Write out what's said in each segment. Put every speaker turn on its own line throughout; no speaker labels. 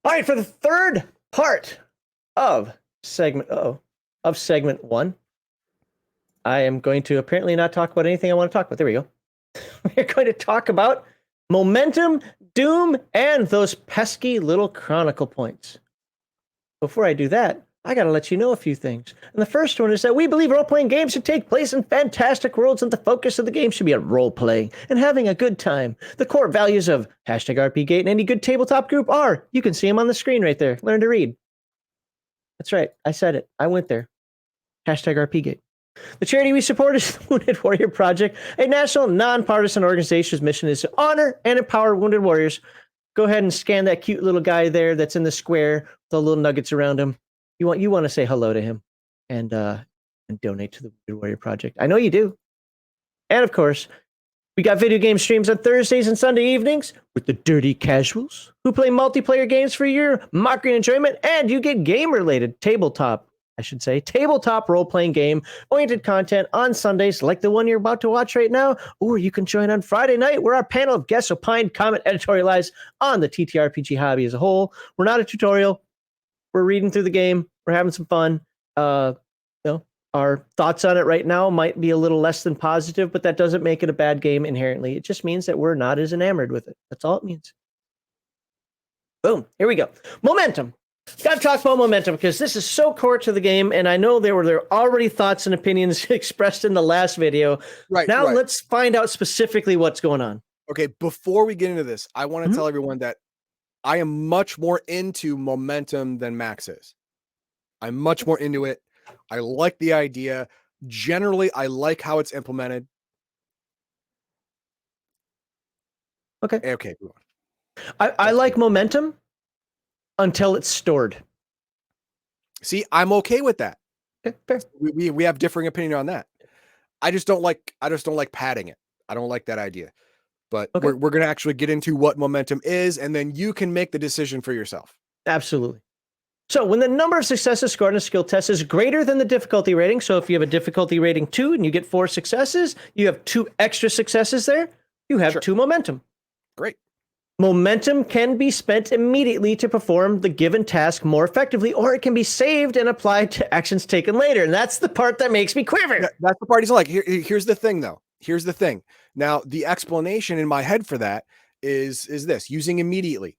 All right, for the third part of segment segment 1, I am going to apparently not talk about anything I want to talk about. There we go. We're going to talk about momentum, doom, and those pesky little chronicle points. Before I do that, I got to let you know a few things. And the first one is that we believe role-playing games should take place in fantastic worlds, and the focus of the game should be on role-playing and having a good time. The core values of #RPGate and any good tabletop group are, you can see them on the screen right there. Learn to read. That's right. I said it. I went there. #RPGate. The charity we support is the Wounded Warrior Project, a national non-partisan organization whose mission is to honor and empower wounded warriors. Go ahead and scan that cute little guy there that's in the square with the little nuggets around him. You want to say hello to him and donate to the Wounded Warrior Project. I know you do. And of course, we got video game streams on Thursdays and Sunday evenings with the Dirty Casuals, who play multiplayer games for your mockery and enjoyment, and you get game-related tabletop role-playing game-oriented content on Sundays, like the one you're about to watch right now, or you can join on Friday night, where our panel of guests opine, comment, editorialize on the TTRPG hobby as a whole. We're not a tutorial. We're reading through the game. We're having some fun. Our thoughts on it right now might be a little less than positive, but that doesn't make it a bad game inherently. It just means that we're not as enamored with it. That's all it means. Boom. Here we go. Momentum. Got to talk about momentum because this is so core to the game, and I know there were already thoughts and opinions expressed in the last video.
Right.
Now let's find out specifically what's going on.
Okay, before we get into this, I want to tell everyone that I am much more into momentum than Max is. I'm much more into it. I like the idea. Generally, I like how it's implemented. Okay.
I like momentum until it's stored.
See, I'm okay with that.
Okay, fair.
We have differing opinion on that. I just don't like padding it. I don't like that idea. But we're going to actually get into what momentum is, and then you can make the decision for yourself.
Absolutely. So when the number of successes scored in a skill test is greater than the difficulty rating, so if you have a difficulty rating 2 and you get 4 successes, you have 2 extra successes there, you have 2 momentum.
Great.
Momentum can be spent immediately to perform the given task more effectively, or it can be saved and applied to actions taken later. And that's the part that makes me quiver.
That's the part he's like. Here's the thing, though. Here's the thing. Now, the explanation in my head for that is this: using immediately.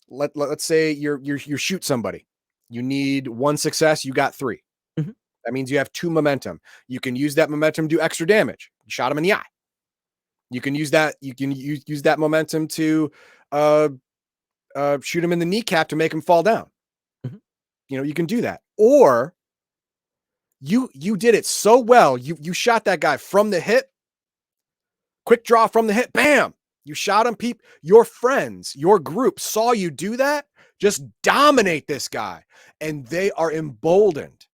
Let's say you shoot somebody. You need 1 success. You got 3. That means you have 2 momentum. You can use that momentum to do extra damage. You shot him in the eye. You can use that. You can use that momentum to shoot him in the kneecap to make him fall down. You can do that. Or you did it so well. You shot that guy from the hip. Quick draw from the hip. Bam! You shot him. Your friends, your group saw you do that. Just dominate this guy, and they are emboldened.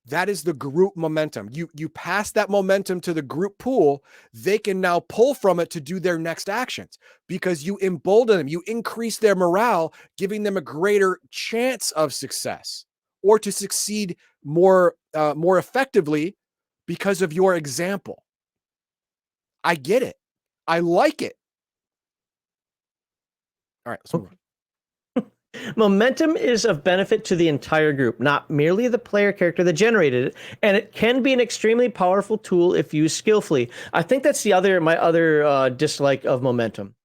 That is the group momentum. You pass that momentum to the group pool. They can now pull from it to do their next actions because you embolden them. You increase their morale, giving them a greater chance of success or to succeed more effectively because of your example. I get it. I like it. All right, let's move on.
Momentum is of benefit to the entire group, not merely the player character that generated it, and it can be an extremely powerful tool if used skillfully. I think that's my other dislike of momentum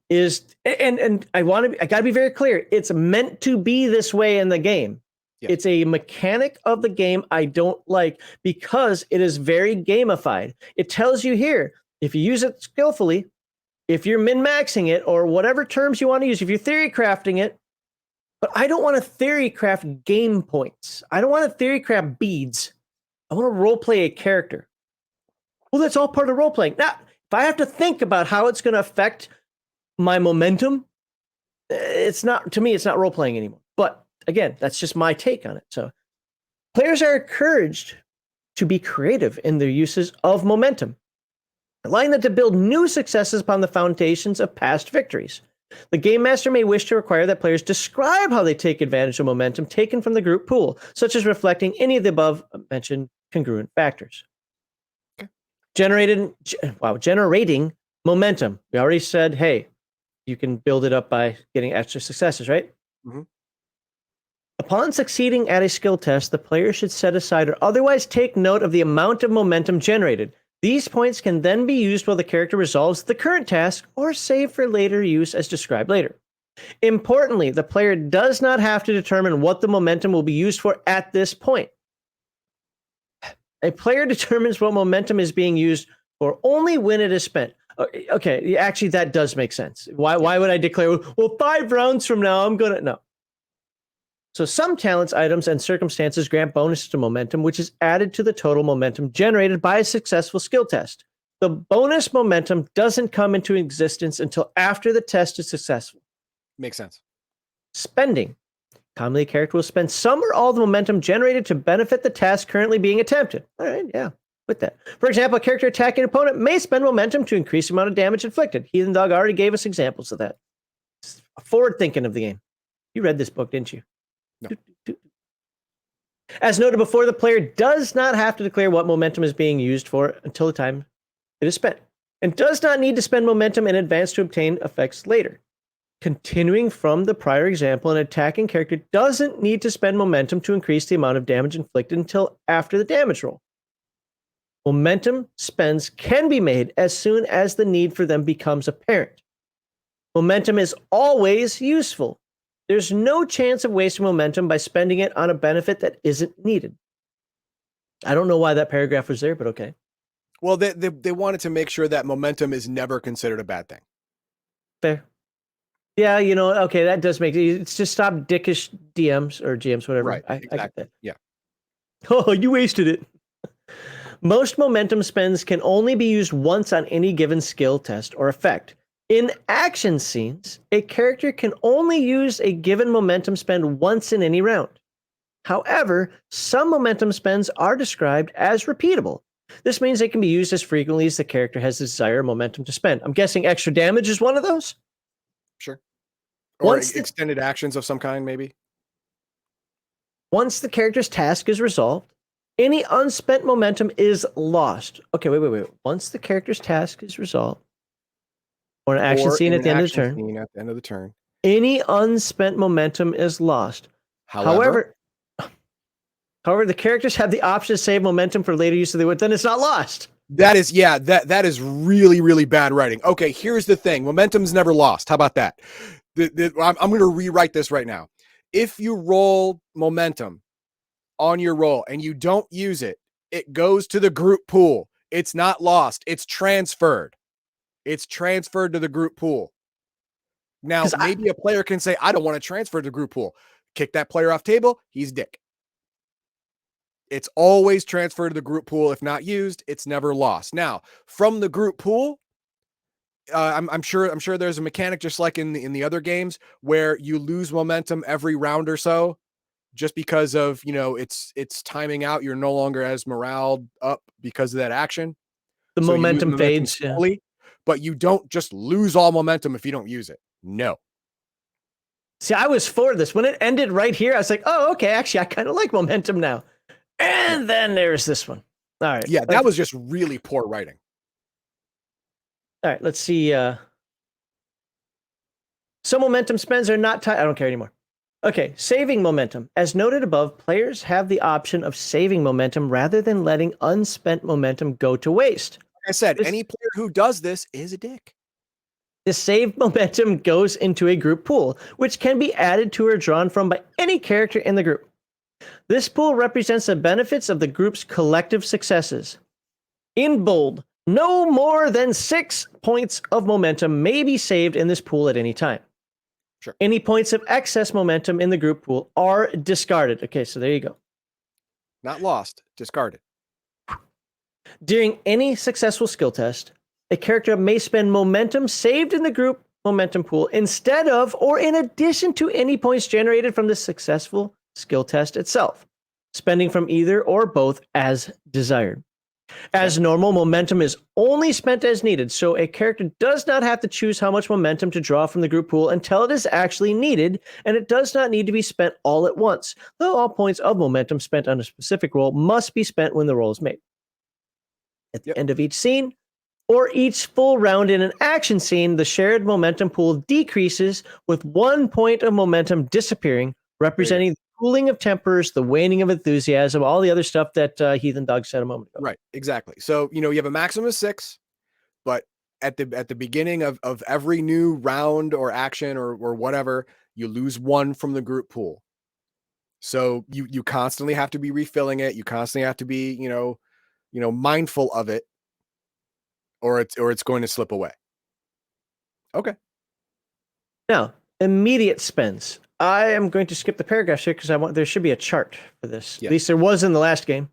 is, and I gotta be very clear, it's meant to be this way in the game. Yep. It's a mechanic of the game I don't like because it is very gamified. It tells you here, if you use it skillfully, if you're min-maxing it, or whatever terms you want to use, if you're theory crafting it. But I don't want to theory craft game points. I don't want to theory craft beads. I want to role play a character. Well, that's all part of role playing. Now, if I have to think about how it's going to affect my momentum, it's not role playing anymore. But again, that's just my take on it. So players are encouraged to be creative in their uses of momentum, allowing them to build new successes upon the foundations of past victories. The game master may wish to require that players describe how they take advantage of momentum taken from the group pool, such as reflecting any of the above mentioned congruent factors. Okay. Generating momentum. We already said, hey, you can build it up by getting extra successes, right?
Mhm.
Upon succeeding at a skill test, the player should set aside or otherwise take note of the amount of momentum generated. These points can then be used while the character resolves the current task or saved for later use as described later. Importantly, the player does not have to determine what the momentum will be used for at this point. A player determines what momentum is being used for only when it is spent. Okay, actually, that does make sense. Why would I declare, well, 5 rounds from now, I'm going to... No. So some talents, items, and circumstances grant bonuses to momentum, which is added to the total momentum generated by a successful skill test. The bonus momentum doesn't come into existence until after the test is successful.
Makes sense.
Spending. Commonly, a character will spend some or all the momentum generated to benefit the task currently being attempted. All right, yeah, with that. For example, a character attacking an opponent may spend momentum to increase the amount of damage inflicted. Heathen Dog already gave us examples of that. Forward thinking of the game. You read this book, didn't you?
No.
As noted before, the player does not have to declare what momentum is being used for until the time it is spent, and does not need to spend momentum in advance to obtain effects later. Continuing from the prior example, an attacking character doesn't need to spend momentum to increase the amount of damage inflicted until after the damage roll. Momentum spends can be made as soon as the need for them becomes apparent. Momentum is always useful. There's no chance of wasting momentum by spending it on a benefit that isn't needed. I don't know why that paragraph was there, but okay.
Well, they wanted to make sure that momentum is never considered a bad thing.
Fair. Yeah, okay, that does make it. It's just stop dickish DMs or GMs, whatever.
Right.
I
Exactly.
get that.
Yeah.
Oh, you wasted it. Most momentum spends can only be used once on any given skill test or effect. In action scenes, a character can only use a given momentum spend once in any round. However, some momentum spends are described as repeatable. This means they can be used as frequently as the character has the desired momentum to spend. I'm guessing extra damage is one of those?
Sure. Or
Once
extended actions of some kind, maybe.
Once the character's task is resolved, any unspent momentum is lost. Okay, wait. Once the character's task is resolved, or an action scene at the end of the turn,
At the end of the turn,
any unspent momentum is lost. However, the characters have the option to save momentum for later use of the word, then it's not lost.
That is, that is really, really bad writing. Okay, here's the thing. Momentum's never lost. How about that? I'm going to rewrite this right now. If you roll momentum on your roll and you don't use it, it goes to the group pool. It's not lost. It's transferred. It's transferred to the group pool. Now, maybe a player can say, I don't want to transfer to the group pool. Kick that player off table. He's dick. It's always transferred to the group pool. If not used, it's never lost. Now, from the group pool, I'm sure there's a mechanic just like in the other games where you lose momentum every round or so, just because of it's timing out. You're no longer as morale up because of that action.
The
So
momentum fades
slowly, but you don't just lose all momentum if you don't use it. No.
See, I was for this. When it ended right here, I was like, oh, okay, actually, I kind of like momentum now. And then there's this one. All right.
Yeah, that was just really poor writing.
All right, let's see. Some momentum spends are not tied. I don't care anymore. Okay, saving momentum. As noted above, players have the option of saving momentum rather than letting unspent momentum go to waste.
Like I said, any player who does this is a dick.
The saved momentum goes into a group pool, which can be added to or drawn from by any character in the group. This pool represents the benefits of the group's collective successes. In bold, no more than 6 points of momentum may be saved in this pool at any time.
Sure.
Any points of excess momentum in the group pool are discarded. Okay, so there you go.
Not lost, discarded.
During any successful skill test, a character may spend momentum saved in the group momentum pool instead of or in addition to any points generated from the successful skill test itself, spending from either or both as desired. As normal, momentum is only spent as needed, so a character does not have to choose how much momentum to draw from the group pool until it is actually needed, and it does not need to be spent all at once, though all points of momentum spent on a specific roll must be spent when the roll is made. At the end of each scene, or each full round in an action scene, the shared momentum pool decreases with 1 point of momentum disappearing, representing the cooling of tempers, the waning of enthusiasm, all the other stuff that Heathen Dog said a moment ago.
Right, exactly. So, you have a maximum of 6, but at the beginning of every new round or action or whatever, you lose 1 from the group pool. So you constantly have to be refilling it. You constantly have to be, mindful of it, or it's going to slip away. Okay.
Now, immediate spends. I am going to skip the paragraph here because there should be a chart for this.
Yeah.
At least there was in the last game.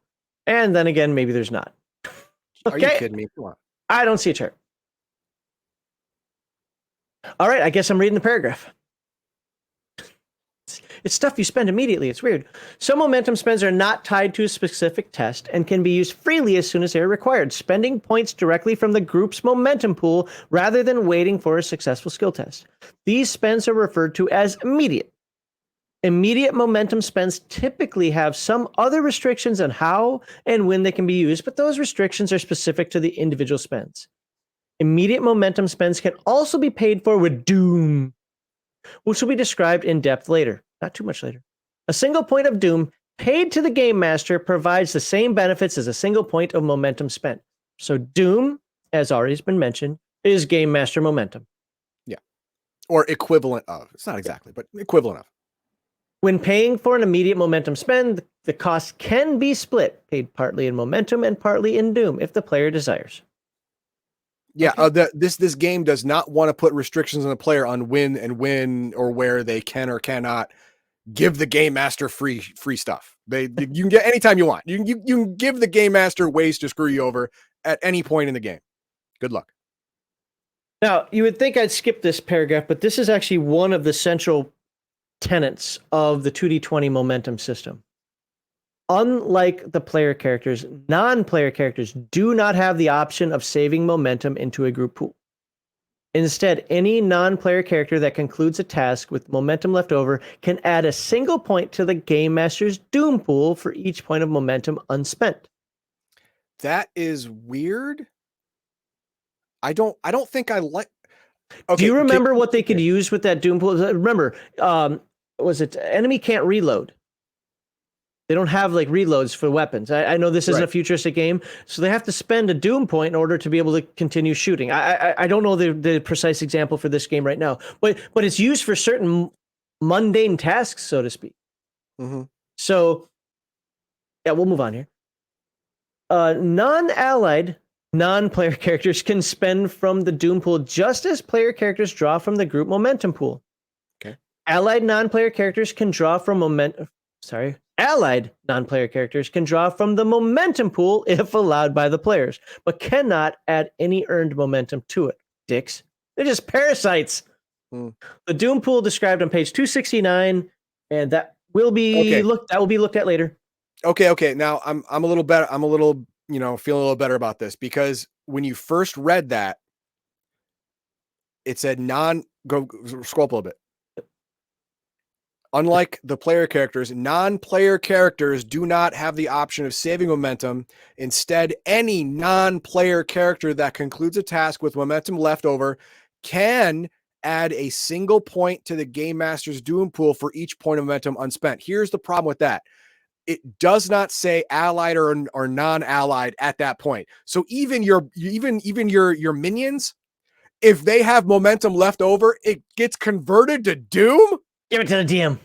And then again, maybe there's not.
Are you kidding me? Come on.
I don't see a chart. All right, I guess I'm reading the paragraph. It's stuff you spend immediately. It's weird. Some momentum spends are not tied to a specific test and can be used freely as soon as they are required, spending points directly from the group's momentum pool rather than waiting for a successful skill test. These spends are referred to as immediate. Immediate momentum spends typically have some other restrictions on how and when they can be used, but those restrictions are specific to the individual spends. Immediate momentum spends can also be paid for with Doom, which will be described in depth later. Not too much later. A single point of Doom paid to the Game Master provides the same benefits as a single point of momentum spent. So Doom, as already has been mentioned, is Game Master momentum.
Yeah. Or equivalent of. It's not exactly, but equivalent of.
When paying for an immediate momentum spend, the cost can be split, paid partly in momentum and partly in Doom, if the player desires.
Yeah, okay. This game does not want to put restrictions on the player on when or where they can or cannot give the Game Master free stuff. You can get anytime you want. You can give the Game Master ways to screw you over at any point in the game. Good luck.
Now, you would think I'd skip this paragraph, but this is actually one of the central tenets of the 2d20 momentum system. Unlike the player characters, non-player characters do not have the option of saving momentum into a group pool. Instead, any non-player character that concludes a task with momentum left over can add a single point to the Game Master's Doom pool for each point of momentum unspent.
That is weird. I don't think I like. Okay,
do you remember what they could use with that Doom pool? Remember, was it enemy can't reload? They don't have like reloads for weapons. I know this isn't a futuristic game, so they have to spend a Doom point in order to be able to continue shooting. I don't know the precise example for this game right now, but it's used for certain mundane tasks, so to speak.
Mm-hmm.
So, yeah, we'll move on here. Non-allied, non-player characters can spend from the Doom pool just as player characters draw from the group momentum pool.
Okay.
Allied non-player characters can draw from Allied non-player characters can draw from the momentum pool if allowed by the players, but cannot add any earned momentum to it. Dicks. They're just parasites. The Doom pool described on page 269, and that will be looked at later. Okay.
Now I'm a little better. I'm a little, feeling a little better about this because when you first read that, it said go scroll up a little bit. Unlike the player characters, non-player characters do not have the option of saving momentum. Instead, any non-player character that concludes a task with momentum left over can add a single point to the Game Master's Doom pool for each point of momentum unspent. Here's the problem with that. It does not say allied or non-allied at that point. So even your minions, if they have momentum left over, it gets converted to Doom.
Give it to the DM.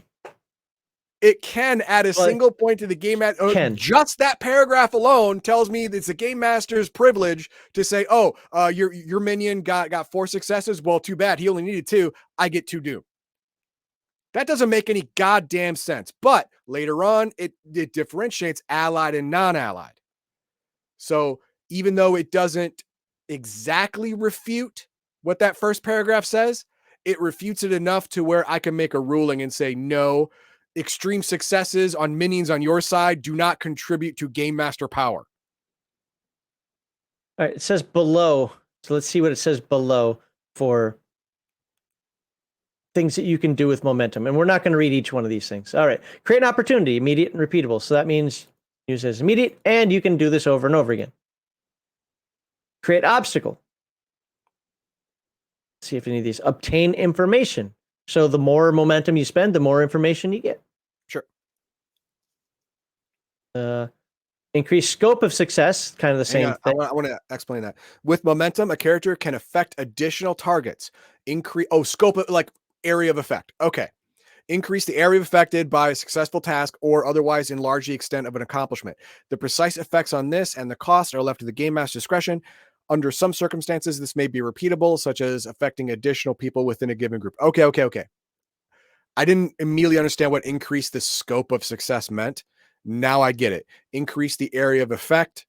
It can add a single point to the Game Master. Just that paragraph alone tells me it's the Game Master's privilege to say, your minion got 4 successes. Well, too bad. He only needed 2. I get 2 Doom. That doesn't make any goddamn sense. But later on, it differentiates allied and non-allied. So even though it doesn't exactly refute what that first paragraph says, it refutes it enough to where I can make a ruling and say, no, extreme successes on minions on your side do not contribute to Game Master power.
All right, it says below. So let's see what it says below for things that you can do with momentum. And we're not going to read each one of these things. All right, create an opportunity, immediate and repeatable. So that means use it as immediate, and you can do this over and over again. Create obstacle. see if any of these obtain information. So the more momentum you spend, the more information you get.
Sure.
Increase scope of success, kind of the same thing.
I want to explain that. With momentum, a character can affect additional targets. Scope of, like, area of effect. Okay. Increase the area affected by a successful task or otherwise enlarge the extent of an accomplishment. The precise effects on this and the cost are left to the game master's discretion. Under some circumstances, this may be repeatable, such as affecting additional people within a given group. Okay. I didn't immediately understand what increase the scope of success meant. Now I get it. Increase the area of effect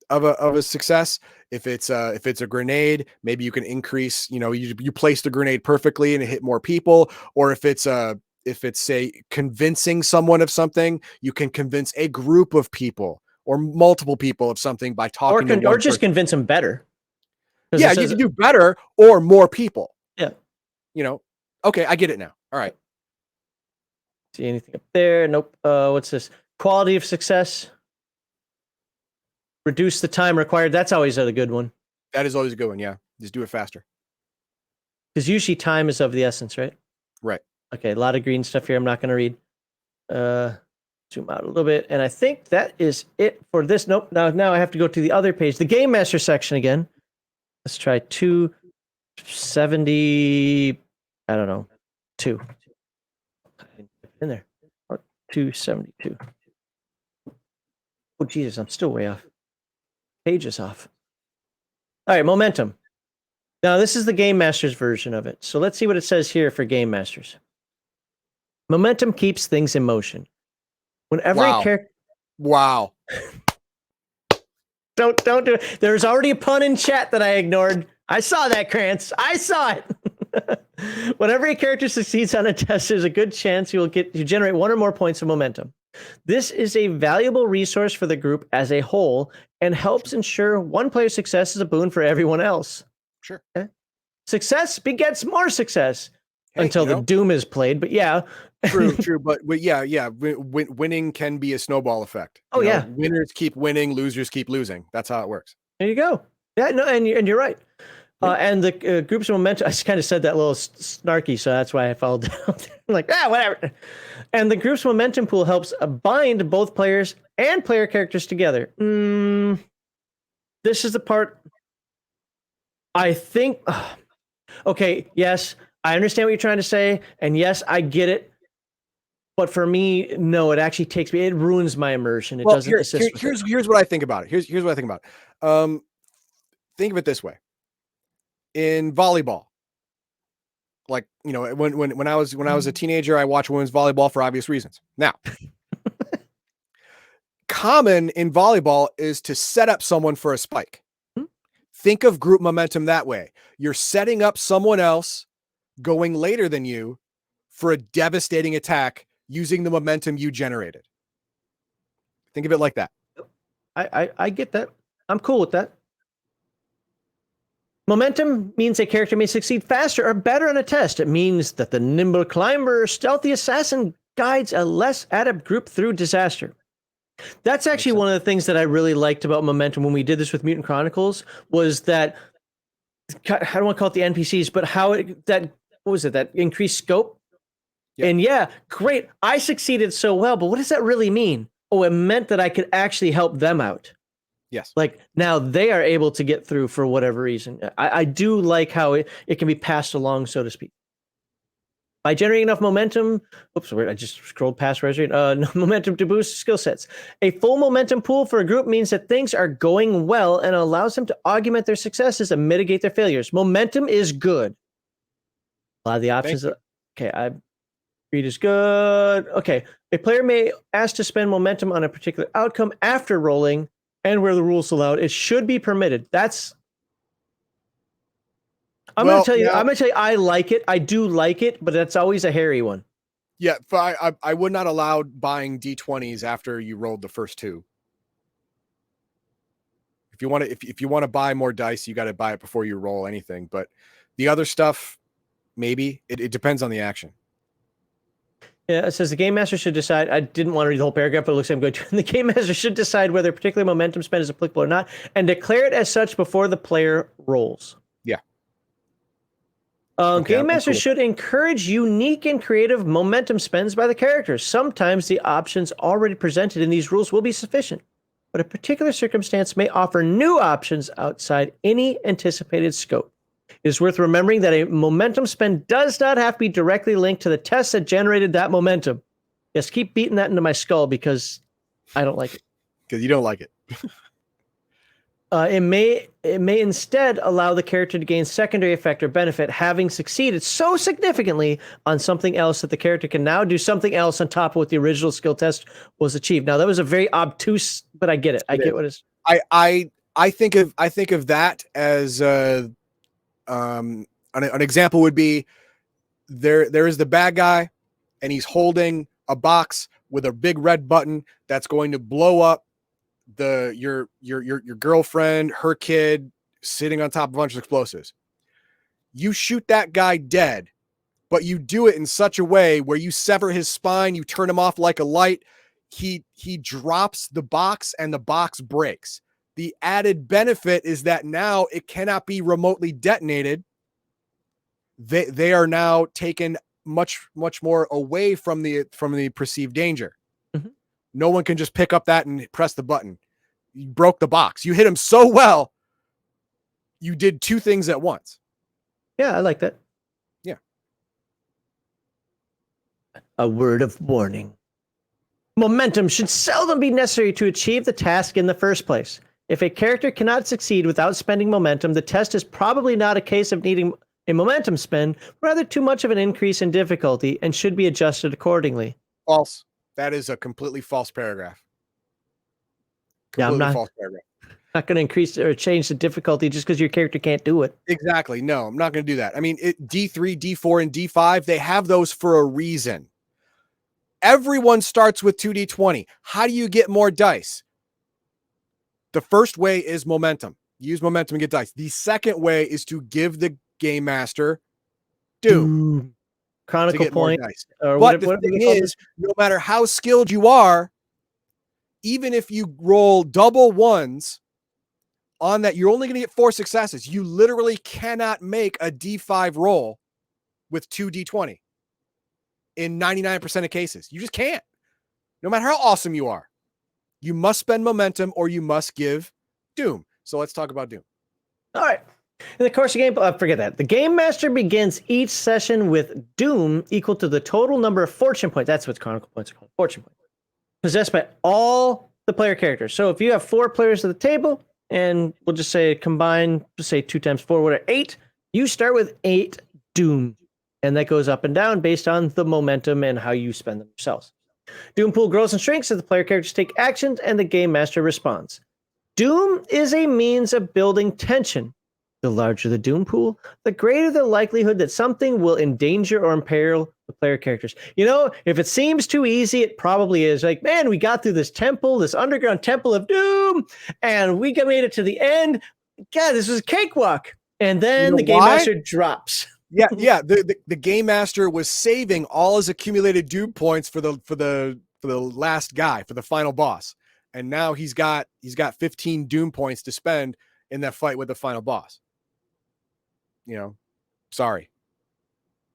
of a success. If it's a grenade, maybe you can increase, you place the grenade perfectly and it hit more people. Or if it's say convincing someone of something, you can convince a group of people or multiple people of something by talking to one
or just
person.
convince them better.
Yeah, you can do better or more people.
Yeah.
Okay, I get it now. All right.
See anything up there? Nope. What's this? Quality of success. Reduce the time required. That's always a good one.
That is always a good one. Yeah. Just do it faster.
Because usually time is of the essence, right?
Right.
Okay. A lot of green stuff here. I'm not going to read. Zoom out a little bit. And I think that is it for this. Nope. Now I have to go to the other page, the game master section again. Let's try 270. I don't know. 2. In there. 272. Oh, Jesus. I'm still way off. Page is off. All right. Momentum. Now, this is the Game Master's version of it. So let's see what it says here for Game Masters. Momentum keeps things in motion. Whenever a character...
Wow.
Don't do it. There's already a pun in chat that I ignored. I saw that, Krantz. I saw it. Whenever a character succeeds on a test, there's a good chance you generate 1 or more points of momentum. This is a valuable resource for the group as a whole and helps ensure one player's success is a boon for everyone else.
Sure.
Okay? Success begets more success until the doom is played. But yeah.
True. But yeah. Winning can be a snowball effect.
Yeah.
Winners keep winning, losers keep losing. That's how it works.
There you go. Yeah, no, and you're right. And the group's momentum, I kind of said that a little snarky, so that's why I followed down. I'm like, whatever. And the group's momentum pool helps bind both players and player characters together. This is the part I think. Okay, yes, I understand what you're trying to say, and yes, I get it. But for me, no, it actually takes me. It ruins my immersion. It doesn't assist.
Here's what I think about it. Here's what I think about it. Think of it this way. In volleyball, like, when I was a teenager, I watched women's volleyball for obvious reasons. Now, common in volleyball is to set up someone for a spike. Think of group momentum that way. You're setting up someone else going later than you for a devastating attack using the momentum you generated. Think of it like that.
I get that. I'm cool with that. Momentum means a character may succeed faster or better on a test. It means that the nimble climber or stealthy assassin guides a less adept group through disaster. That's actually one of the things that I really liked about momentum when we did this with Mutant Chronicles was that, I don't want to call it the NPCs, but that increased scope. Yep. And yeah, great. I succeeded so well, but what does that really mean? Oh, it meant that I could actually help them out.
Yes.
Like now they are able to get through for whatever reason. I do like how it can be passed along, so to speak. By generating enough momentum, I just scrolled past momentum to boost skill sets. A full momentum pool for a group means that things are going well and allows them to augment their successes and mitigate their failures. Momentum is good. A lot of the options. Read is good. Okay. A player may ask to spend momentum on a particular outcome after rolling, and where the rules allow it should be permitted. I'm going to tell you, I like it. I do like it, but that's always a hairy one.
Yeah, I would not allow buying D20s after you rolled the first 2. If you want to buy more dice, you got to buy it before you roll anything. But the other stuff, maybe it depends on the action.
Yeah, it says the game master should decide. I didn't want to read the whole paragraph, but it looks like I'm going to. The game master should decide whether a particular momentum spend is applicable or not, and declare it as such before the player rolls.
Yeah. Okay,
Game
I'm
Master
cool with
should encourage unique and creative momentum spends by the characters. Sometimes the options already presented in these rules will be sufficient, but a particular circumstance may offer new options outside any anticipated scope. It is worth remembering that a momentum spend does not have to be directly linked to the test that generated that momentum. Yes, keep beating that into my skull because I don't like it.
because you don't like it.
It may instead allow the character to gain secondary effect or benefit, having succeeded so significantly on something else that the character can now do something else on top of what the original skill test was achieved. Now that was a very obtuse, but I get it. I get what it's.
I think of that as an example would be there is the bad guy, and he's holding a box with a big red button that's going to blow up your girlfriend, her kid, sitting on top of a bunch of explosives. You shoot that guy dead, but you do it in such a way where you sever his spine, you turn him off like a light. He drops the box and the box breaks. The added benefit is that now it cannot be remotely detonated. They are now taken much more away from the perceived danger.
Mm-hmm.
No one can just pick up that and press the button. You broke the box. You hit him so well, you did two things at once.
Yeah, I like that.
Yeah.
A word of warning. Momentum should seldom be necessary to achieve the task in the first place. If a character cannot succeed without spending momentum, the test is probably not a case of needing a momentum spend, rather too much of an increase in difficulty, and should be adjusted accordingly.
False. That is a completely false paragraph.
Completely
false paragraph.
Not going to increase or change the difficulty just because your character can't do it.
Exactly. No, I'm not going to do that. I mean, D3, D4, and D5, they have those for a reason. Everyone starts with 2D20. How do you get more dice? The first way is momentum. Use momentum and get dice. The second way is to give the game master Doom.
Chronicle point.
Or but the thing is, no matter how skilled you are, even if you roll double ones on that, you're only going to get 4 successes. You literally cannot make a D5 roll with 2D20 in 99% of cases. You just can't. No matter how awesome you are. You must spend momentum or you must give Doom. So let's talk about Doom.
All right. In the course of game, forget that. The Game Master begins each session with Doom equal to the total number of fortune points. That's what Chronicle points are called. Fortune points. Possessed by all the player characters. So if you have 4 players at the table, and we'll just say combine, just say 2 times 4, whatever, 8, you start with 8 Doom. And that goes up and down based on the momentum and how you spend them yourselves. Doom pool grows and shrinks as the player characters take actions and the Game Master responds. Doom is a means of building tension. The larger the Doom pool, the greater the likelihood that something will endanger or imperil the player characters. You know, if it seems too easy, it probably is. Like, man, we got through this temple, this underground temple of Doom, and we made it to the end. God, this was a cakewalk. And then the Game Master drops.
Yeah. The Game Master was saving all his accumulated Doom points for the last guy, for the final boss. And now he's got 15 Doom points to spend in that fight with the final boss. You know, sorry.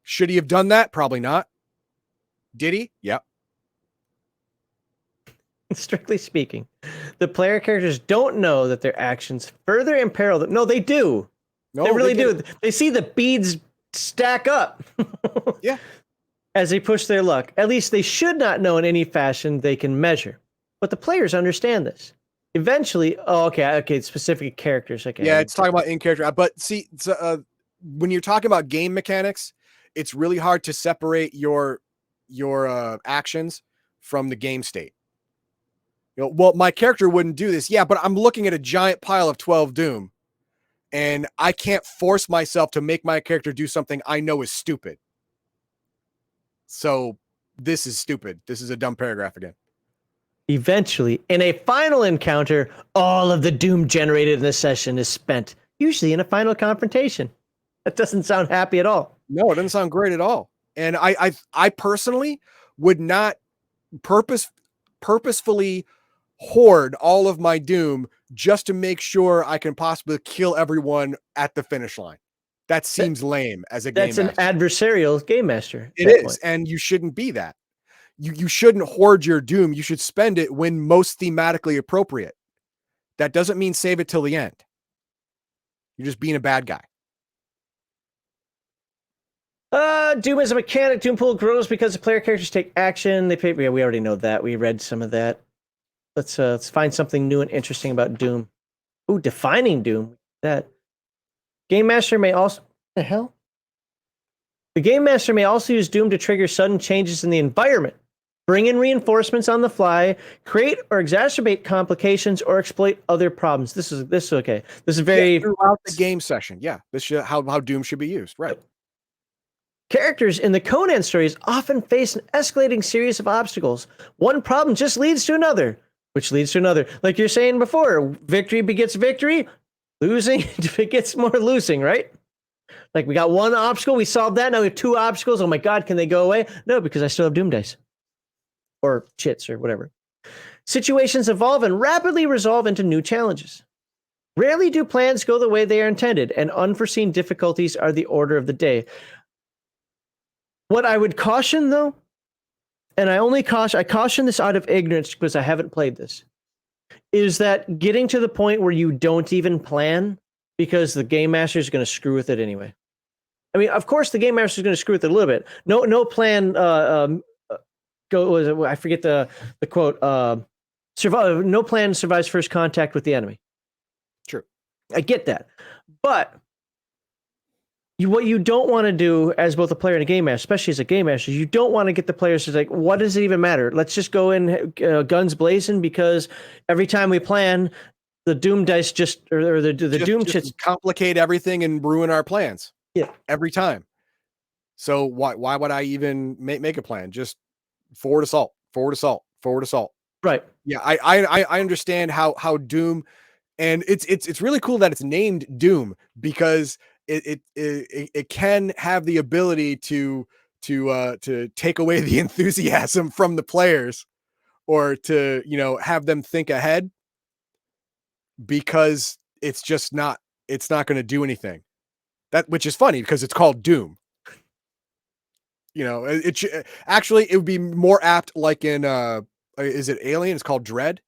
Should he have done that? Probably not. Did he? Yep.
Strictly speaking, the player characters don't know that their actions further imperil them. No, they do. No, they really do. They see the beads stack up.
Yeah.
As they push their luck. At least they should not know in any fashion they can measure. But the players understand this. Eventually, okay, specific characters. Okay.
Yeah, it's talking about in character. But see, when you're talking about game mechanics, it's really hard to separate your actions from the game state. You know, well, my character wouldn't do this. Yeah, but I'm looking at a giant pile of 12 Doom, and I can't force myself to make my character do something I know is stupid. So this is stupid. This is a dumb paragraph again.
Eventually, in a final encounter, all of the Doom generated in the session is spent, usually in a final confrontation. That doesn't sound happy at all.
No, it doesn't sound great at all. And I personally would not purposefully hoard all of my Doom just to make sure I can possibly kill everyone at the finish line. That seems lame as a game
That's an
master.
adversarial game master.
It is, and you shouldn't be that. You shouldn't hoard your doom. You should spend it when most thematically appropriate. That doesn't mean save it till the end. You're just being a bad guy.
Doom as a mechanic. Doom pool grows because the player characters take action. They pay. Yeah, we already know that. We read some of that. Let's find something new and interesting about Doom. Ooh, defining Doom. That game master may also the hell. The game master may also use Doom to trigger sudden changes in the environment, bring in reinforcements on the fly, create or exacerbate complications, or exploit other problems. This is okay. This is very
throughout the game session. Yeah, this should how Doom should be used. Right.
Characters in the Conan stories often face an escalating series of obstacles. One problem just leads to another, which leads to another. Like you're saying before, victory begets victory, losing begets more losing, right? Like we got one obstacle, we solved that, now we have two obstacles. Oh my God, can they go away? No, because I still have Doom dice. Or chits or whatever. Situations evolve and rapidly resolve into new challenges. Rarely do plans go the way they are intended, and unforeseen difficulties are the order of the day. What I would caution, though, and I caution this out of ignorance because I haven't played this, is that getting to the point where you don't even plan because the game master is going to screw with it anyway. I mean, of course, the game master is going to screw with it a little bit. No plan. I forget the quote. No plan survives first contact with the enemy.
True.
I get that, but what you don't want to do as both a player and a game master, especially as a game master, you don't want to get the players to like, what does it even matter? Let's just go in guns blazing because every time we plan, the Doom dice or the Doom chits
complicate everything and ruin our plans.
Yeah,
every time. So why would I even make a plan? Just forward assault.
Right.
Yeah, I understand how Doom, and it's really cool that it's named Doom because it can have the ability to take away the enthusiasm from the players, or to have them think ahead, because it's not going to do anything. Which is funny because it's called Doom. It would be more apt like in is it Alien? It's called Dread.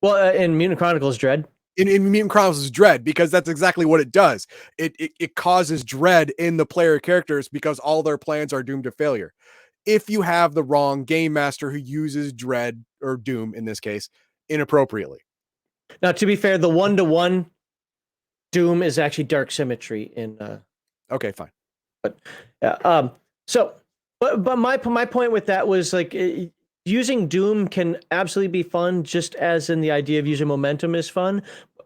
Well, in Mutant Chronicles, Dread.
In Mutant Chronicles is Dread, because that's exactly what it does. It causes dread in the player characters because all their plans are doomed to failure. If you have the wrong game master who uses Dread, or Doom in this case, inappropriately.
Now, to be fair, the 1-to-1 Doom is actually Dark Symmetry in.
Okay, fine.
But yeah. But my point with that was like using Doom can absolutely be fun, just as in the idea of using momentum is fun.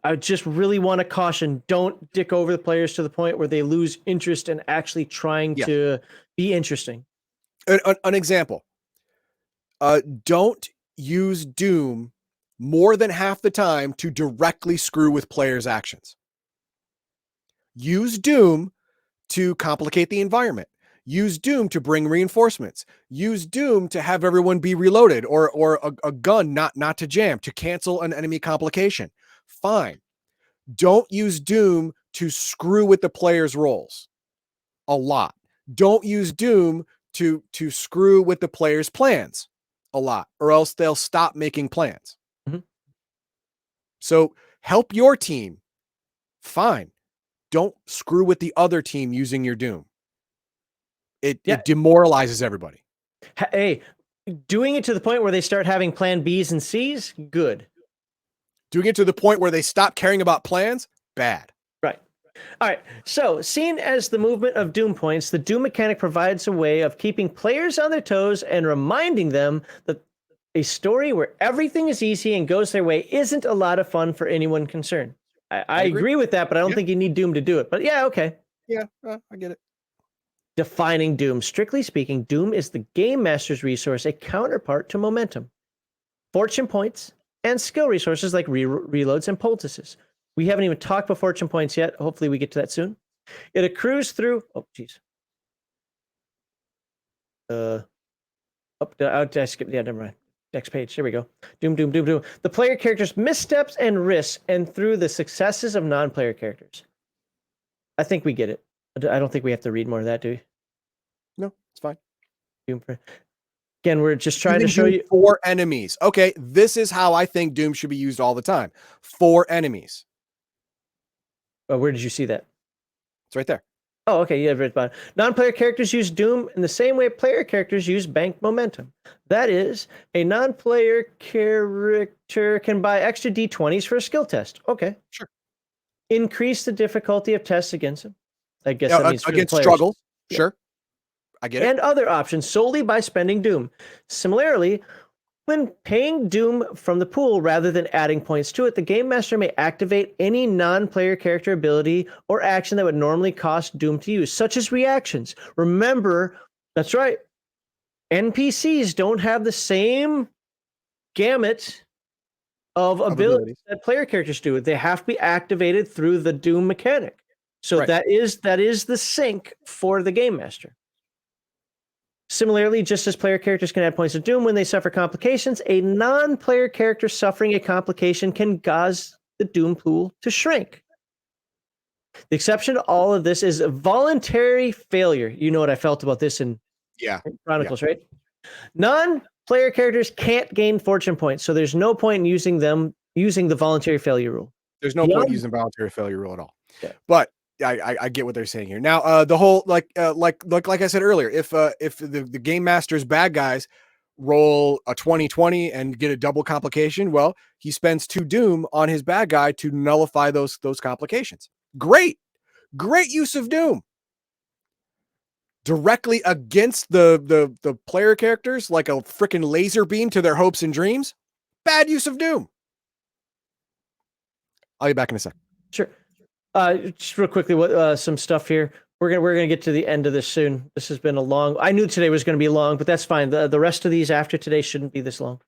I just really want to caution: don't dick over the players to the point where they lose interest in actually trying to be interesting.
An example: don't use Doom more than half the time to directly screw with players' actions. Use Doom to complicate the environment. Use Doom to bring reinforcements. Use Doom to have everyone be reloaded, or a gun not to jam, to cancel an enemy complication. Fine. Don't use Doom to screw with the players' roles a lot. Don't use Doom to screw with the players' plans a lot, or else they'll stop making plans.
Mm-hmm.
So help your team. Fine. Don't screw with the other team using your Doom. It demoralizes everybody.
Hey, doing it to the point where they start having plan Bs and Cs, good.
Doing it to the point where they stop caring about plans, bad.
Right. All right. So, seen as the movement of Doom points, the Doom mechanic provides a way of keeping players on their toes and reminding them that a story where everything is easy and goes their way isn't a lot of fun for anyone concerned. I agree with that, but I don't think you need Doom to do it. But yeah, okay.
Yeah, I get it.
Defining Doom. Strictly speaking, Doom is the game master's resource, a counterpart to momentum, fortune points, and skill resources like reloads and poultices. We haven't even talked about fortune points yet. Hopefully we get to that soon. It accrues through... Oh, jeez. I skipped... Yeah, never mind. Next page. There we go. Doom. The player character's missteps and risks, and through the successes of non-player characters. I think we get it. I don't think we have to read more of that, do we?
No, it's fine.
Again, we're just trying to show
Doom
you
for enemies. Okay, this is how I think Doom should be used all the time. For enemies.
where did you see that?
It's right there.
Oh, okay. You have it about non-player characters use Doom in the same way player characters use bank momentum. That is, a non-player character can buy extra D20s for a skill test. Okay.
Sure.
Increase the difficulty of tests against him. I guess that means
against struggles.
Yeah.
Sure. I get it.
And other options solely by spending Doom. Similarly, when paying Doom from the pool rather than adding points to it, the Game Master may activate any non-player character ability or action that would normally cost Doom to use, such as reactions. Remember, that's right, NPCs don't have the same gamut of abilities that player characters do. They have to be activated through the Doom mechanic. So
Right.
that is the sync for the Game Master. Similarly, just as player characters can add points of Doom when they suffer complications, a non-player character suffering a complication can cause the Doom pool to shrink. The exception to all of this is voluntary failure. You know what I felt about this in Chronicles, right? Non-player characters can't gain fortune points, so there's no point in using the voluntary failure rule.
There's no point using voluntary failure rule at all. Yeah. But I get what they're saying here. Now, the whole like I said earlier, if the game master's bad guys roll a 20/20 and get a double complication, well, he spends 2 Doom on his bad guy to nullify those complications. Great use of Doom. Directly against the player characters, like a freaking laser beam to their hopes and dreams. Bad use of Doom. I'll be back in a sec.
Sure. Just real quickly, what some stuff here. We're gonna get to the end of this soon. This has been a long. I knew today was going to be long, but that's fine. The rest of these after today shouldn't be this long.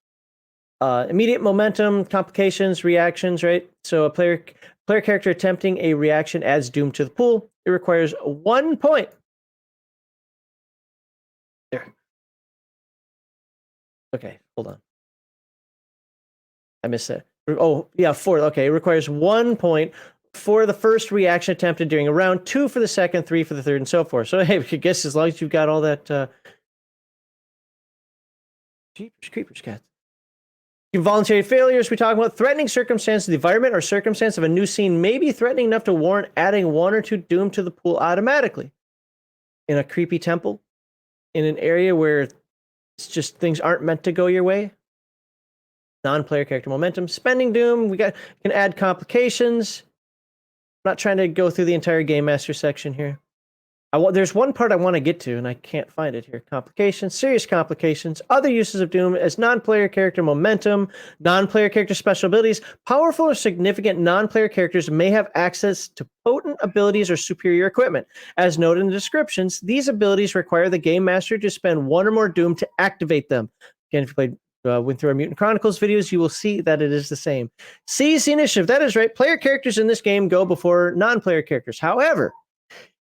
Immediate momentum, complications, reactions. Right. So a player character attempting a reaction adds Doom to the pool. It requires 1 point. There. Okay, hold on. I missed that. Oh yeah, 4. Okay, it requires 1 point for the first reaction attempted during a round, 2 for the second, 3 for the third, and so forth. So hey, I guess as long as you've got all that Jeepers creepers cats. Involuntary failures, we talk about threatening circumstances, the environment or circumstance of a new scene may be threatening enough to warrant adding 1 or 2 Doom to the pool automatically. In a creepy temple, in an area where it's just things aren't meant to go your way. Non-player character momentum, spending Doom, can add complications. I'm not trying to go through the entire Game Master section here. There's one part I want to get to, and I can't find it here. Complications, serious complications, other uses of Doom as non-player character momentum, non-player character special abilities. Powerful or significant non-player characters may have access to potent abilities or superior equipment. As noted in the descriptions, these abilities require the Game Master to spend 1 or more Doom to activate them. Again, if you went through our Mutant Chronicles videos, you will see that it is the same. Seize the initiative. That is right. Player characters in this game go before non-player characters. However,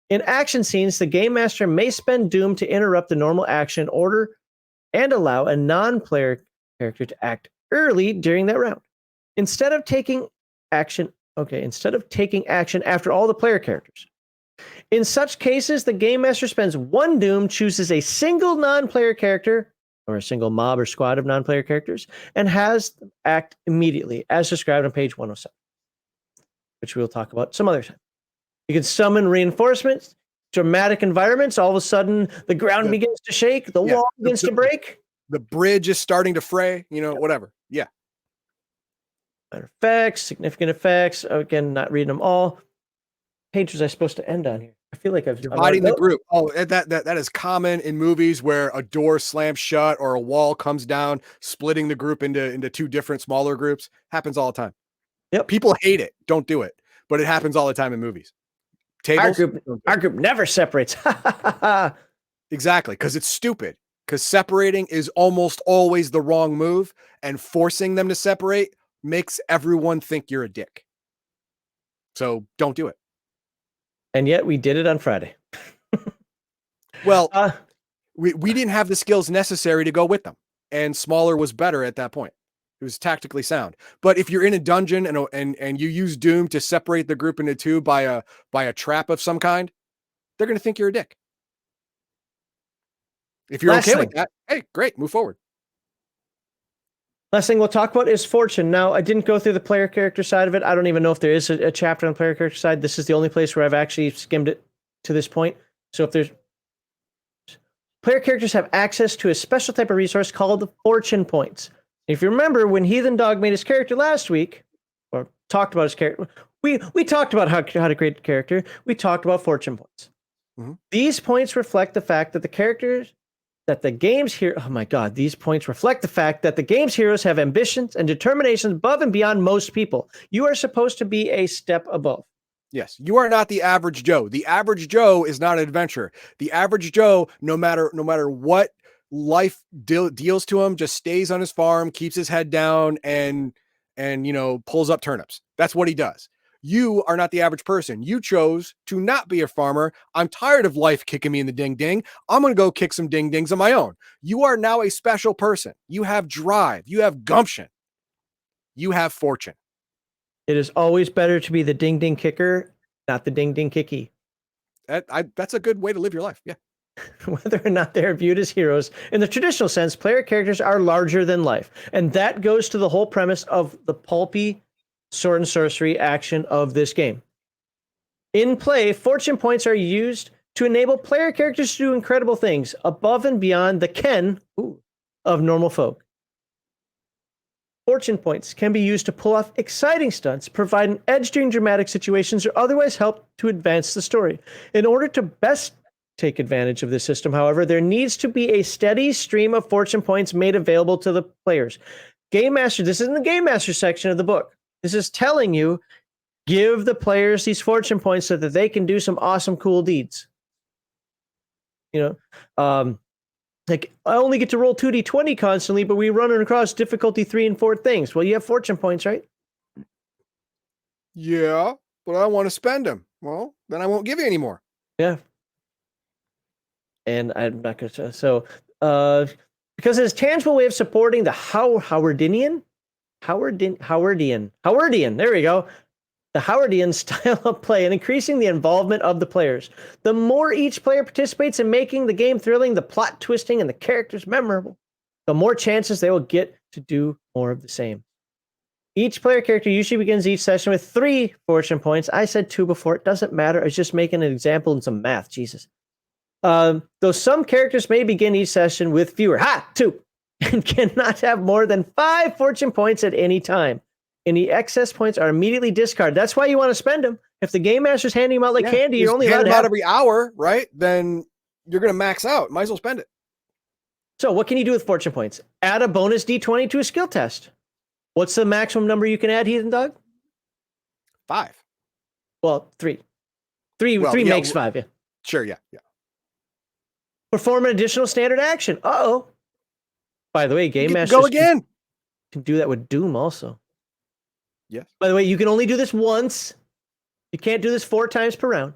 in action scenes, the Game Master may spend Doom to interrupt the normal action order and allow a non-player character to act early during that round. Instead of taking action after all the player characters. In such cases, the Game Master spends 1 Doom, chooses a single non-player character or a single mob or squad of non-player characters, and has them act immediately, as described on page 107, which we'll talk about some other time. You can summon reinforcements, dramatic environments. All of a sudden, the ground begins to shake, the wall begins to break.
The bridge is starting to fray, whatever. Yeah.
Minor effects, significant effects. Again, not reading them all. Page was I supposed to end on here? I feel like I've
dividing the group. Oh, that is common in movies where a door slams shut or a wall comes down, splitting the group into 2 different smaller groups. Happens all the time.
Yep.
People hate it. Don't do it. But it happens all the time in movies. Tables.
Our group never separates.
Exactly, because it's stupid. Because separating is almost always the wrong move, and forcing them to separate makes everyone think you're a dick. So don't do it.
And yet we did it on Friday.
Well, we didn't have the skills necessary to go with them, and smaller was better at that point. It was tactically sound. But if you're in a dungeon and you use Doom to separate the group into 2 by a trap of some kind, they're going to think you're a dick. If you're
Last
okay with
thing.
that, hey, great, move forward.
Last thing we'll talk about is fortune. Now, I didn't go through the player character side of it. I don't even know if there is a chapter on the player character side. This is the only place where I've actually skimmed it to this point. So if there's player characters have access to a special type of resource called the fortune points. If you remember when Heathen Dog made his character last week, or talked about his character, we talked about how to create a character. We talked about fortune points.
Mm-hmm.
These points reflect the fact that the characters that the game's hero, oh my God, these points reflect the fact that the game's heroes have ambitions and determinations above and beyond most people. You are supposed to be a step above.
Yes, you are not the average Joe. The average Joe is not an adventurer. The average Joe, no matter what life deals to him, just stays on his farm, keeps his head down, and pulls up turnips. That's what he does. You are not the average person. You chose to not be a farmer. I'm tired of life kicking me in the ding ding. I'm going to go kick some ding dings on my own. You are now a special person. You have drive. You have gumption. You have fortune.
It is always better to be the ding ding kicker, not the ding ding kicky.
That's a good way to live your life. Yeah.
Whether or not they're viewed as heroes, in the traditional sense, player characters are larger than life. And that goes to the whole premise of the pulpy sword and sorcery action of this game. In play, fortune points are used to enable player characters to do incredible things above and beyond the ken of normal folk. Fortune points can be used to pull off exciting stunts, provide an edge during dramatic situations, or otherwise help to advance the story. In order to best take advantage of this system, however, there needs to be a steady stream of fortune points made available to the players. Game Master, this is in the Game Master section of the book. This is telling you, give the players these fortune points so that they can do some awesome, cool deeds. Like I only get to roll 2d20 constantly, but we run across difficulty 3 and 4 things. Well, you have fortune points, right?
Yeah, but I want to spend them. Well, then I won't give you any more.
Yeah. And I'm not going to. So, because it's a tangible way of supporting the Howardian, there we go. The Howardian style of play and increasing the involvement of the players. The more each player participates in making the game thrilling, the plot twisting, and the characters memorable, the more chances they will get to do more of the same. Each player character usually begins each session with 3 fortune points. I said 2 before. It doesn't matter. I was just making an example and some math. Jesus. Though some characters may begin each session with fewer. 2. And cannot have more than 5 fortune points at any time. Any excess points are immediately discarded. That's why you want to spend them. If the Game Master's handing them out like candy, you're only allowed to have
every hour, right? Then you're going to max out. Might as well spend it.
So what can you do with fortune points? Add a bonus D20 to a skill test. What's the maximum number you can add, Heathen Dog?
5.
Well, 3. 3 makes 5, yeah.
Sure, yeah.
Perform an additional standard action. Uh-oh. By the way, Game Master
go again.
Can do that with Doom also.
Yes.
By the way, you can only do this once. You can't do this 4 times per round.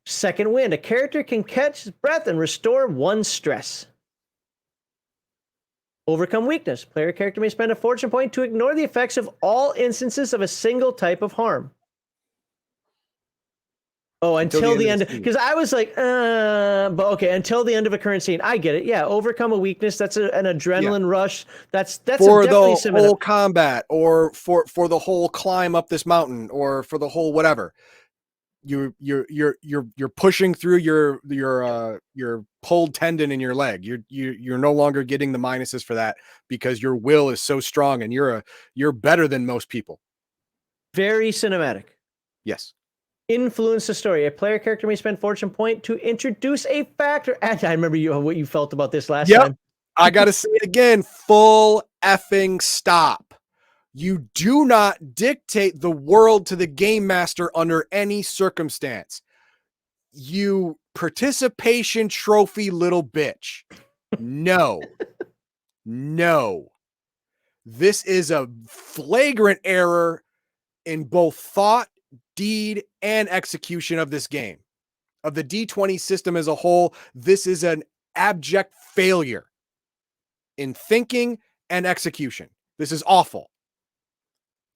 Second wind. A character can catch his breath and restore 1 stress. Overcome weakness. Player character may spend a fortune point to ignore the effects of all instances of a single type of harm. Oh, until the end. Because I was like, but okay, until the end of a current scene. I get it. Yeah, overcome a weakness. That's an adrenaline rush. That's
for the whole combat, or for the whole climb up this mountain, or for the whole whatever. You're pushing through your pulled tendon in your leg. You're no longer getting the minuses for that because your will is so strong and you're better than most people.
Very cinematic.
Yes.
Influence the story. A player character may spend fortune point to introduce a factor. And I remember what you felt about this last time.
I got to say it again. Full effing stop. You do not dictate the world to the Game Master under any circumstance. You participation trophy little bitch. No. This is a flagrant error in both thought, deed, and execution of this game. Of the D20 system as a whole, this is an abject failure in thinking and execution. This is awful.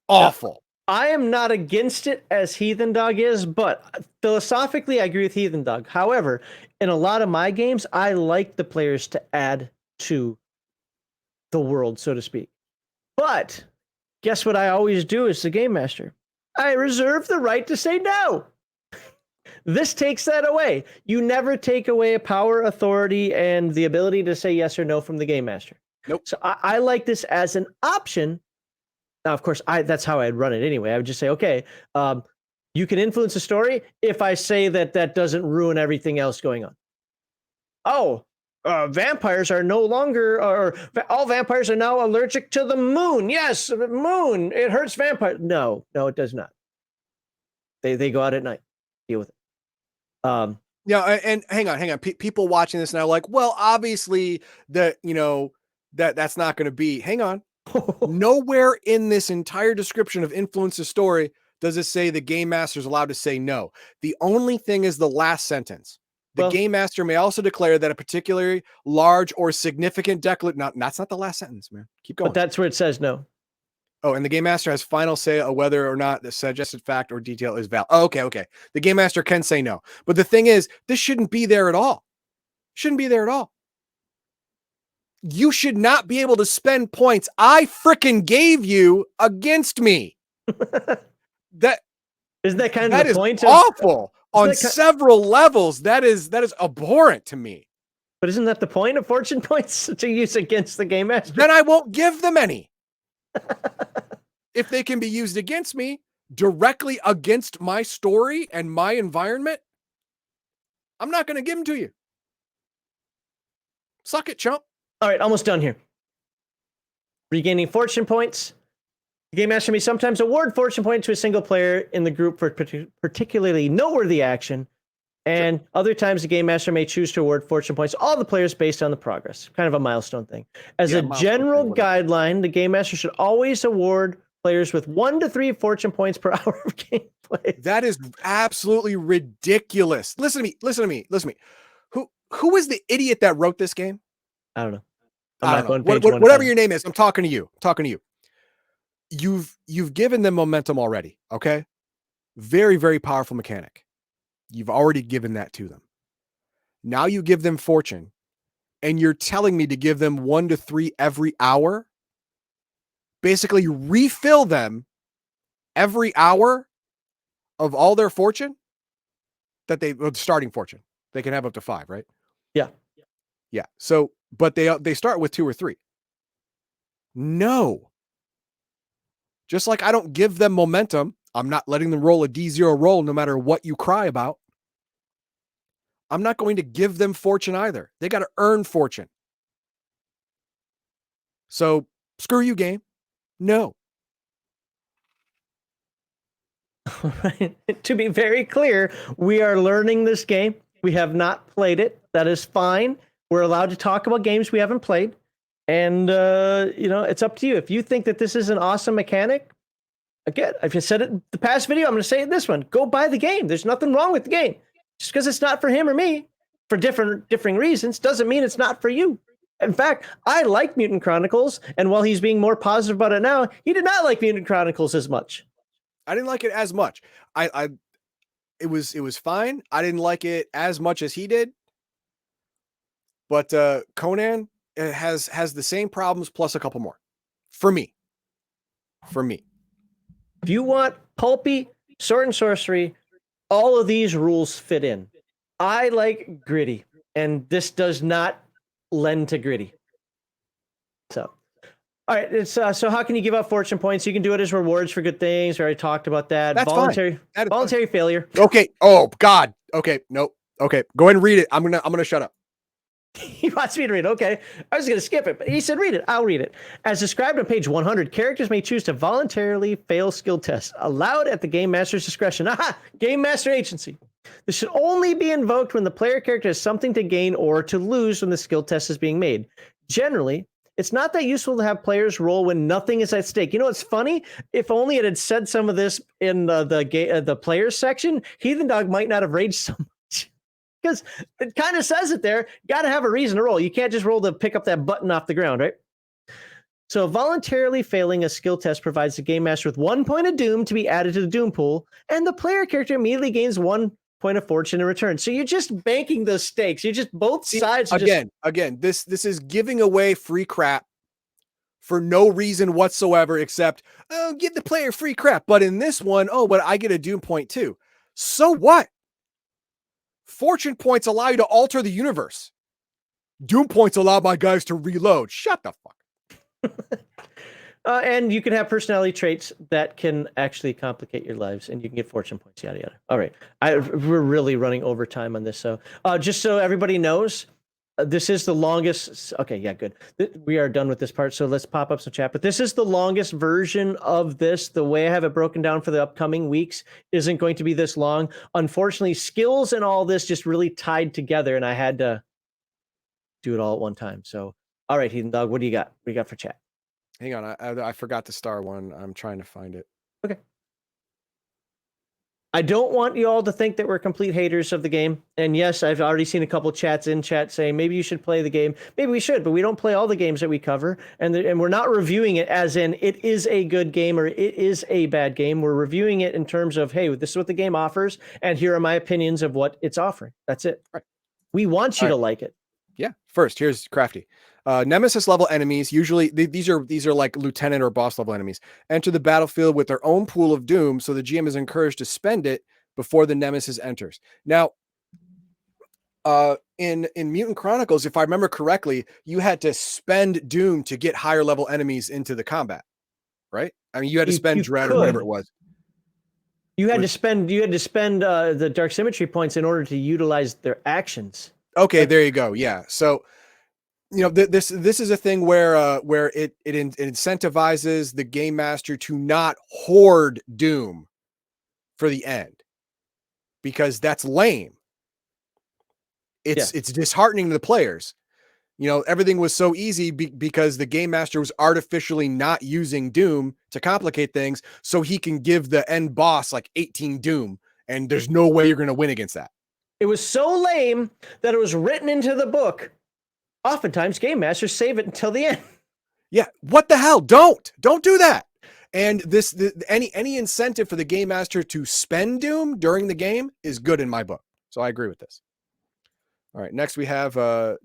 Awful.
I am not against it as Heathen Dog is, but philosophically, I agree with Heathen Dog. However, in a lot of my games, I like the players to add to the world, so to speak. But guess what I always do as the game master? I reserve the right to say no. This takes that away. You never take away a power, authority, and the ability to say yes or no from the game master.
Nope.
So I like this as an option. Now, of course, that's how I'd run it anyway. I would just say, okay, you can influence the story if I say that that doesn't ruin everything else going on. Oh, vampires are no longer, or all vampires are now allergic to the moon. Yes, moon, it hurts vampires. No, it does not. They go out at night. Deal with it.
Yeah, and hang on. People watching this now, like, well, obviously that's not going to be. Hang on. Nowhere in this entire description of influence the story does it say the game master is allowed to say no. The only thing is the last sentence. The game master may also declare that a particularly large or significant declaration. That's not the last sentence, man. Keep going.
But that's where it says no.
Oh, and the game master has final say of whether or not the suggested fact or detail is valid. Oh, okay. The game master can say no. But the thing is, this shouldn't be there at all. Shouldn't be there at all. You should not be able to spend points I freaking gave you against me. That
isn't that kind of the point?
Awful on several levels. That is abhorrent to me.
But isn't that the point of fortune points to use against the game master?
Then I won't give them any. If they can be used against me directly against my story and my environment, I'm not going to give them to you. Suck it, chump.
All right, almost done here. Regaining fortune points. The game master may sometimes award fortune points to a single player in the group for particularly noteworthy action, and other times the game master may choose to award fortune points to all the players based on the progress. Kind of a milestone thing. As a general guideline, the game master should always award players with 1 to 3 fortune points per hour of gameplay.
That is absolutely ridiculous. Listen to me. Who is the idiot that wrote this game?
I don't know.
Whatever your name is, I'm talking to you. You've given them momentum already. Okay. Very, very powerful mechanic. You've already given that to them. Now you give them fortune, and you're telling me to give them 1 to 3 every hour. Basically refill them every hour of all their fortune starting fortune. They can have up to 5, right? Yeah. So, but they start with 2 or 3. No. Just like I don't give them momentum, I'm not letting them roll a D0 roll no matter what you cry about. I'm not going to give them fortune either. They got to earn fortune. So, screw you, game. No.
All right. To be very clear, we are learning this game. We have not played it. That is fine. We're allowed to talk about games we haven't played. And, it's up to you. If you think that this is an awesome mechanic, again, I've just said it in the past video, I'm going to say it in this one. Go buy the game. There's nothing wrong with the game. Just because it's not for him or me, for differing reasons, doesn't mean it's not for you. In fact, I like Mutant Chronicles, and while he's being more positive about it now, he did not like Mutant Chronicles as much.
I didn't like it as much. It was fine. I didn't like it as much as he did. But Conan has the same problems plus a couple more. For me.
If you want pulpy sword and sorcery, all of these rules fit in. I like gritty, and this does not lend to gritty. So, all right. It's so how can you give out fortune points? You can do it as rewards for good things. We already talked about that.
That's
voluntary
fine.
Failure.
Okay. Oh God. Okay. Nope. Okay. Go ahead and read it. I'm gonna shut up.
He wants me to read it. Okay. I was going to skip it, but he said read it. I'll read it. As described on page 100, characters may choose to voluntarily fail skill tests, allowed at the game master's discretion. Aha! Game master agency. This should only be invoked when the player character has something to gain or to lose when the skill test is being made. Generally, it's not that useful to have players roll when nothing is at stake. You know what's funny? If only it had said some of this in the players section, Heathen Dog might not have raged so much. Because it kind of says it there. Got to have a reason to roll. You can't just roll to pick up that button off the ground, right? So voluntarily failing a skill test provides the game master with 1 point of doom to be added to the doom pool, and the player character immediately gains 1 point of fortune in return. So you're just banking those stakes. You're just both sides.
Again, this is giving away free crap for no reason whatsoever, except give the player free crap. But in this one, but I get a doom point too. So what? Fortune points allow you to alter the universe. Doom points allow my guys to reload. Shut the fuck.
And you can have personality traits that can actually complicate your lives, and you can get fortune points, yada yada. All right, we're really running over time on this, so just so everybody knows, this is the longest. Okay, yeah, good. We are done with this part, so let's pop up some chat. But this is the longest version of this. The way I have it broken down for the upcoming weeks isn't going to be this long. Unfortunately, skills and all this just really tied together, and I had to do it all at one time. So, all right, Heathen Dog, what do you got? What do you got for chat?
Hang on, I forgot the star one. I'm trying to find it.
Okay. I don't want you all to think that we're complete haters of the game. And yes, I've already seen a couple chats in chat saying maybe you should play the game. Maybe we should, but we don't play all the games that we cover. And we're not reviewing it as in it is a good game or it is a bad game. We're reviewing it in terms of, hey, this is what the game offers, and here are my opinions of what it's offering. That's it.
Right.
We want you to like it.
Yeah. First, here's Crafty. Nemesis level enemies, usually these are like lieutenant or boss level enemies, enter the battlefield with their own pool of doom, so the GM is encouraged to spend it before the nemesis enters. Now, in Mutant Chronicles, if I remember correctly, you had to spend doom to get higher level enemies into the combat, right? I mean, you had to spend dread or whatever it was.
You had to spend the dark symmetry points in order to utilize their actions.
Okay, there you go. Yeah, so. You know, this is a thing where it incentivizes the game master to not hoard doom for the end, because that's lame. It's disheartening to the players. You know, everything was so easy because the game master was artificially not using doom to complicate things, so he can give the end boss like 18 doom, and there's no way you're going to win against that.
It was so lame that it was written into the book. Oftentimes, game masters save it until the end.
Yeah, what the hell? Don't do that. And any incentive for the game master to spend doom during the game is good in my book. So I agree with this. All right, next we have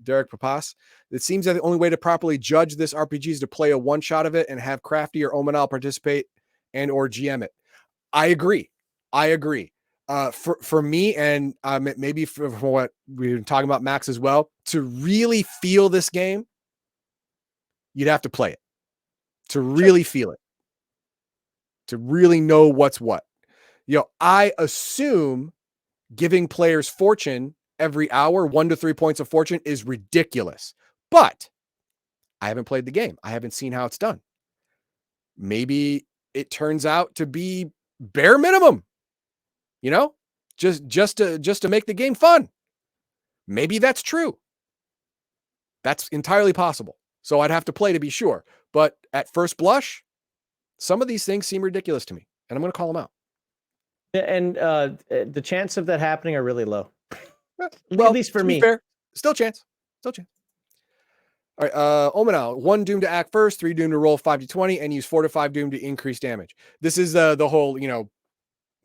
Derek Papas. It seems that the only way to properly judge this RPG is to play a one shot of it and have Crafty or Omanal participate and or GM it. I agree. For me, and maybe for what we were talking about, Max, as well, to really feel this game, you'd have to play it to really feel it, to really know what's what. You know, I assume giving players fortune every hour, 1 to 3 points of fortune, is ridiculous, but I haven't played the game. I haven't seen how it's done. Maybe it turns out to be bare minimum. You know, just to make the game fun. Maybe that's true. That's entirely possible. So I'd have to play to be sure. But at first blush, some of these things seem ridiculous to me, and I'm going to call them out.
And the chance of that happening are really low.
Well,
at least for me.
Fair. Still chance. All right, Omanal, 1 doom to act first, 3 doom to roll 5d20, and use 4 to 5 doom to increase damage. This is the whole,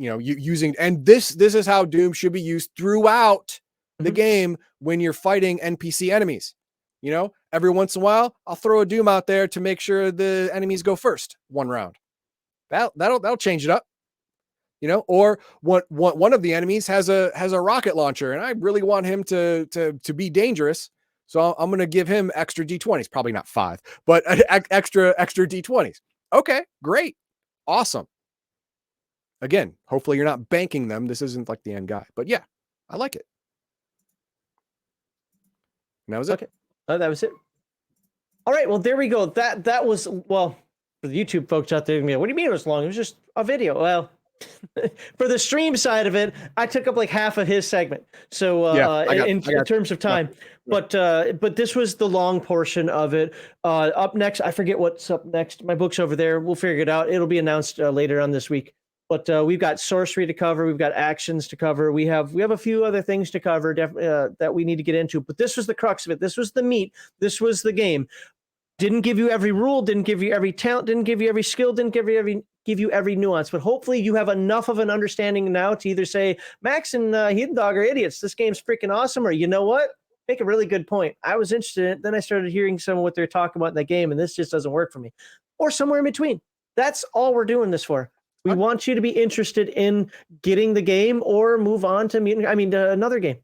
using, and this is how doom should be used throughout the game when you're fighting NPC enemies. You know, every once in a while, I'll throw a doom out there to make sure the enemies go first one round. That'll change it up. You know, or one of the enemies has a rocket launcher, and I really want him to be dangerous, so I'm going to give him extra d20s. Probably not 5, but extra d20s. Okay, great, awesome. Again, hopefully you're not banking them. This isn't like the end guy, but yeah, I like it. And that was it.
Okay, that was it. All right, well, there we go. That was, well, for the YouTube folks out there, what do you mean it was long? It was just a video. Well, for the stream side of it, I took up like half of his segment. So in terms of time, but this was the long portion of it. Up next, I forget what's up next. My book's over there. We'll figure it out. It'll be announced later on this week. But we've got sorcery to cover. We've got actions to cover. We have a few other things to cover that we need to get into. But this was the crux of it. This was the meat. This was the game. Didn't give you every rule, didn't give you every talent, didn't give you every skill, didn't give you every nuance. But hopefully you have enough of an understanding now to either say, Max and Heathen Dog are idiots. This game's freaking awesome. Or you know what? Make a really good point. I was interested in it. Then I started hearing some of what they're talking about in the game, and this just doesn't work for me. Or somewhere in between. That's all we're doing this for. We want you to be interested in getting the game or move on to another game.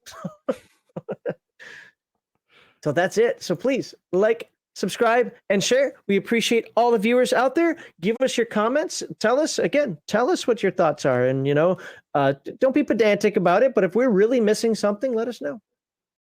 So that's it. So please like, subscribe, and share. We appreciate all the viewers out there. Give us your comments. Tell us what your thoughts are. And, don't be pedantic about it. But if we're really missing something, let us know.